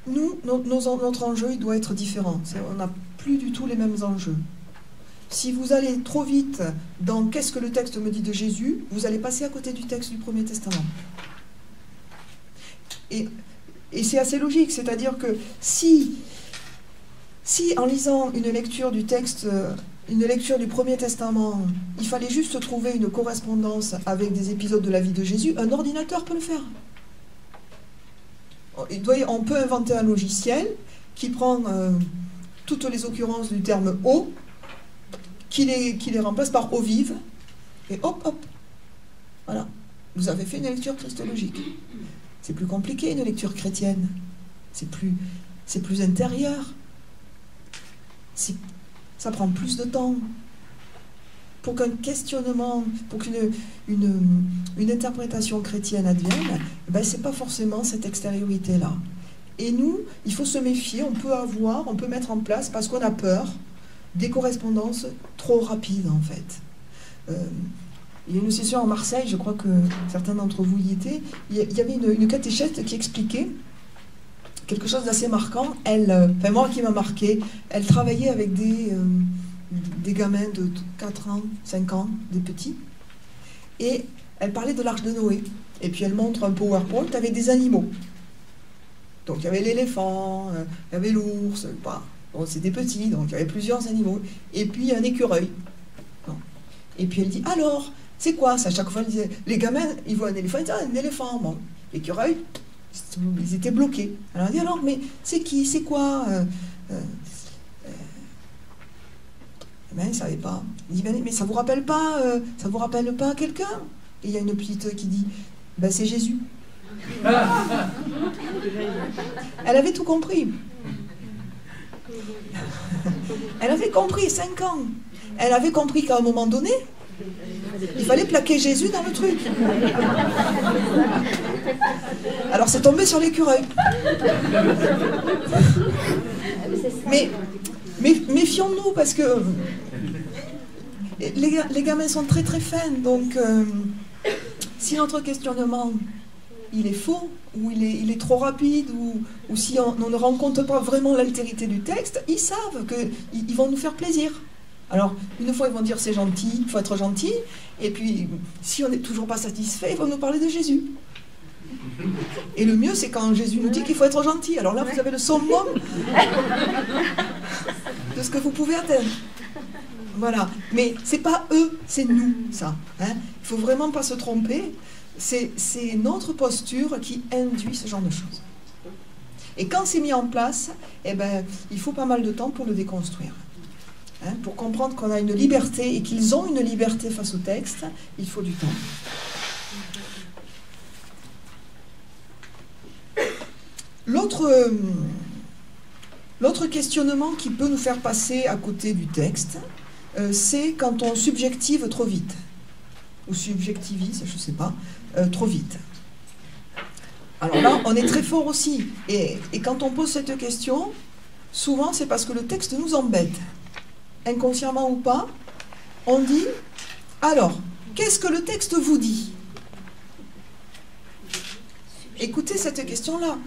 nous, notre enjeu, il doit être différent. On n'a plus du tout les mêmes enjeux. Si vous allez trop vite dans « qu'est-ce que le texte me dit de Jésus ?», vous allez passer à côté du texte du Premier Testament. Et c'est assez logique, c'est-à-dire que si en lisant une lecture du texte, une lecture du Premier Testament, il fallait juste trouver une correspondance avec des épisodes de la vie de Jésus, un ordinateur peut le faire. On peut inventer un logiciel qui prend toutes les occurrences du terme « eau », qui les remplace par « eau vive », et hop, hop, voilà. Vous avez fait une lecture christologique. C'est plus compliqué, une lecture chrétienne. C'est plus intérieur. Ça prend plus de temps. Pour qu'un questionnement, pour qu'une interprétation chrétienne advienne, ben, ce n'est pas forcément cette extériorité-là. Et nous, il faut se méfier, on peut mettre en place, parce qu'on a peur, des correspondances trop rapides, en fait. Il y a une session à Marseille, je crois que certains d'entre vous y étaient, il y avait une catéchète qui expliquait quelque chose d'assez marquant. Enfin, moi qui m'a marqué, elle travaillait avec des gamins de 4 ans, 5 ans, des petits, et elle parlait de l'arche de Noé. Et puis elle montre un PowerPoint avec des animaux. Donc il y avait l'éléphant, il y avait l'ours, bon, c'était petit, donc il y avait plusieurs animaux. Et puis un écureuil. Et puis elle dit, alors, c'est quoi ça? Chaque fois, elle disait, les gamins, ils voient un éléphant, ils disent, ah, un éléphant. Bon, l'écureuil, ils étaient bloqués. Alors elle dit, alors, mais c'est qui? C'est quoi? Ben, ils ne savaient pas. Il dit, ben, mais ça vous rappelle pas quelqu'un? Et il y a une petite qui dit, ben, c'est Jésus. Elle avait tout compris. Elle avait compris, 5 ans. Elle avait compris qu'à un moment donné, il fallait plaquer Jésus dans le truc. Alors c'est tombé sur l'écureuil. Mais méfions-nous, parce que les gamins sont très très fins, donc si notre questionnement il est faux, ou il est trop rapide, ou si on ne rencontre pas vraiment l'altérité du texte, ils savent qu'ils vont nous faire plaisir. Alors, une fois, ils vont dire c'est gentil, il faut être gentil, et puis, si on n'est toujours pas satisfait, ils vont nous parler de Jésus. Et le mieux, c'est quand Jésus nous dit qu'il faut être gentil. Alors là, vous avez le summum de ce que vous pouvez atteindre. Voilà. Mais c'est pas eux, c'est nous, ça. Hein. Il faut vraiment pas se tromper. C'est notre posture qui induit ce genre de choses. Et quand c'est mis en place, eh ben, il faut pas mal de temps pour le déconstruire. Hein, pour comprendre qu'on a une liberté et qu'ils ont une liberté face au texte, il faut du temps. L'autre questionnement qui peut nous faire passer à côté du texte, c'est quand on subjective trop vite. Ou subjectivise, je ne sais pas, trop vite. Alors là, on est très fort aussi. Et quand on pose cette question, souvent c'est parce que le texte nous embête. Inconsciemment ou pas, on dit, alors, qu'est-ce que le texte vous dit? Écoutez cette question-là.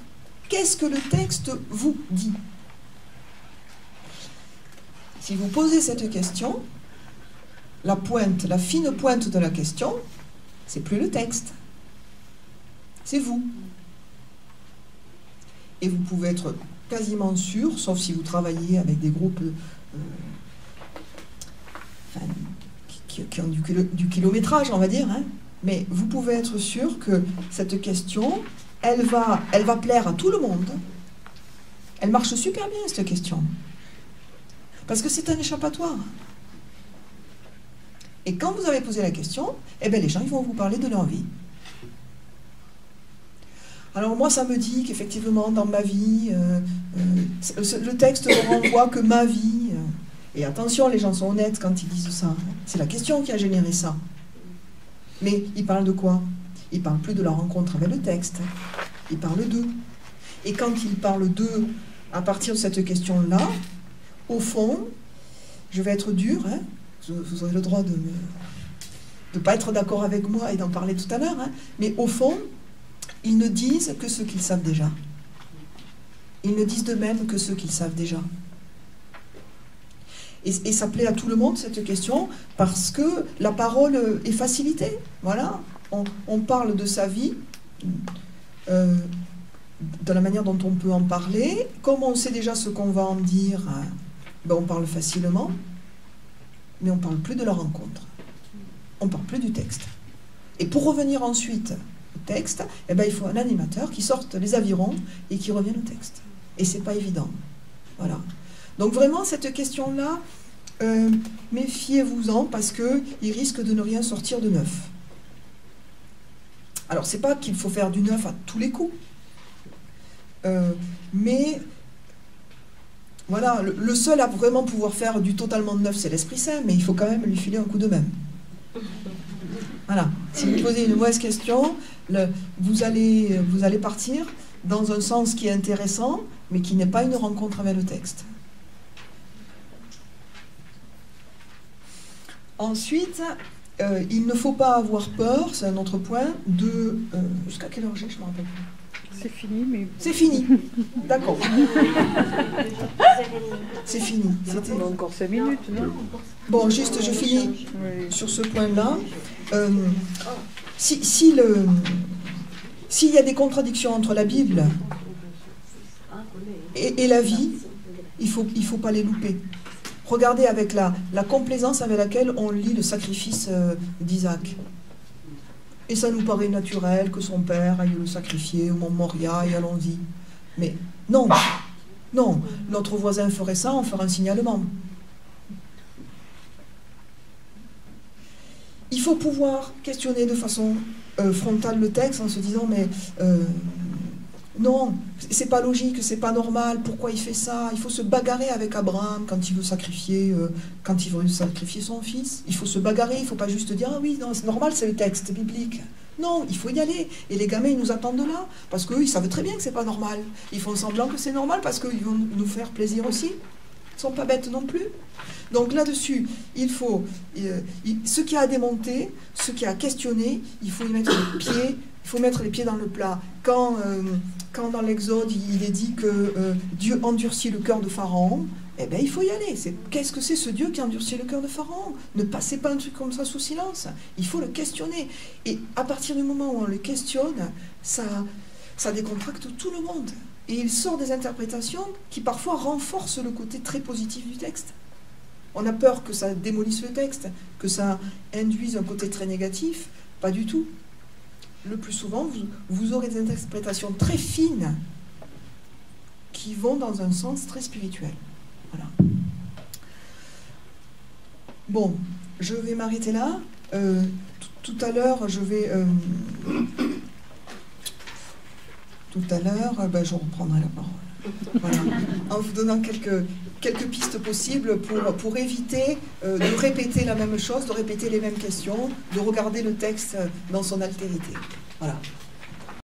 Qu'est-ce que le texte vous dit? Si vous posez cette question, la pointe, la fine pointe de la question, c'est plus le texte. C'est vous. Et vous pouvez être quasiment sûr, sauf si vous travaillez avec des groupes qui ont du kilométrage, on va dire, hein, mais vous pouvez être sûr que cette question, elle va plaire à tout le monde. Elle marche super bien, cette question. Parce que c'est un échappatoire. Et quand vous avez posé la question, eh bien, les gens ils vont vous parler de leur vie. Alors moi, ça me dit qu'effectivement, dans ma vie, le texte ne renvoie que ma vie. Et attention, les gens sont honnêtes quand ils disent ça. C'est la question qui a généré ça. Mais ils parlent de quoi? Ils ne parlent plus de leur rencontre avec le texte. Ils parlent d'eux. Et quand ils parlent d'eux, à partir de cette question-là, au fond, je vais être dur, hein, vous aurez le droit de ne pas être d'accord avec moi et d'en parler tout à l'heure, hein, mais au fond, ils ne disent que ce qu'ils savent déjà. Ils ne disent de même que ceux qu'ils savent déjà. Et ça plaît à tout le monde, cette question, parce que la parole est facilitée. Voilà, on parle de sa vie, de la manière dont on peut en parler. Comme on sait déjà ce qu'on va en dire, ben on parle facilement, mais on ne parle plus de la rencontre. On ne parle plus du texte. Et pour revenir ensuite au texte, eh ben, il faut un animateur qui sorte les avirons et qui revienne au texte. Et ce n'est pas évident. Voilà. Donc vraiment, cette question-là, méfiez-vous-en parce qu'il risque de ne rien sortir de neuf. Alors, c'est pas qu'il faut faire du neuf à tous les coups. Mais, voilà, le seul à vraiment pouvoir faire du totalement neuf, c'est l'Esprit Saint, mais il faut quand même lui filer un coup de main. Voilà. Si vous posez une mauvaise question, vous allez partir dans un sens qui est intéressant, mais qui n'est pas une rencontre avec le texte. Ensuite, il ne faut pas avoir peur, c'est un autre point, de... jusqu'à quelle heure j'ai, je ne me rappelle plus. C'est fini, mais... C'est fini, d'accord. C'est fini. On a encore 5 minutes, non? Bon, juste, je finis sur ce point-là. S'il y a des contradictions entre la Bible et la vie, il faut pas les louper. Regardez avec la complaisance avec laquelle on lit le sacrifice d'Isaac. Et ça nous paraît naturel que son père aille le sacrifier au mont Moria et allons-y. Mais non, non, notre voisin ferait ça, on ferait un signalement. Il faut pouvoir questionner de façon frontale le texte en se disant mais non, c'est pas logique, c'est pas normal, pourquoi il fait ça? Il faut se bagarrer avec Abraham quand il veut sacrifier son fils. Il faut se bagarrer, il ne faut pas juste dire ah oui, non, c'est normal, c'est le texte biblique. Non, il faut y aller. Et les gamins, ils nous attendent là, parce qu'eux, ils savent très bien que c'est pas normal. Ils font semblant que c'est normal parce qu'ils vont nous faire plaisir aussi. Ils ne sont pas bêtes non plus. Donc là-dessus, il faut ce qui a à démonter, ce qui a à questionner, il faut y mettre les pieds. Il faut mettre les pieds dans le plat. Quand dans l'Exode, il est dit que Dieu endurcit le cœur de Pharaon, eh bien, il faut y aller. Qu'est-ce que c'est ce Dieu qui endurcit le cœur de Pharaon? Ne passez pas un truc comme ça sous silence. Il faut le questionner. Et à partir du moment où on le questionne, ça décontracte tout le monde. Et il sort des interprétations qui parfois renforcent le côté très positif du texte. On a peur que ça démolisse le texte, que ça induise un côté très négatif. Pas du tout. Le plus souvent, vous aurez des interprétations très fines qui vont dans un sens très spirituel. Voilà. Bon, je vais m'arrêter là. Tout à l'heure, je reprendrai la parole. Voilà. En vous donnant quelques pistes possibles pour éviter de répéter la même chose, de répéter les mêmes questions, de regarder le texte dans son altérité. Voilà.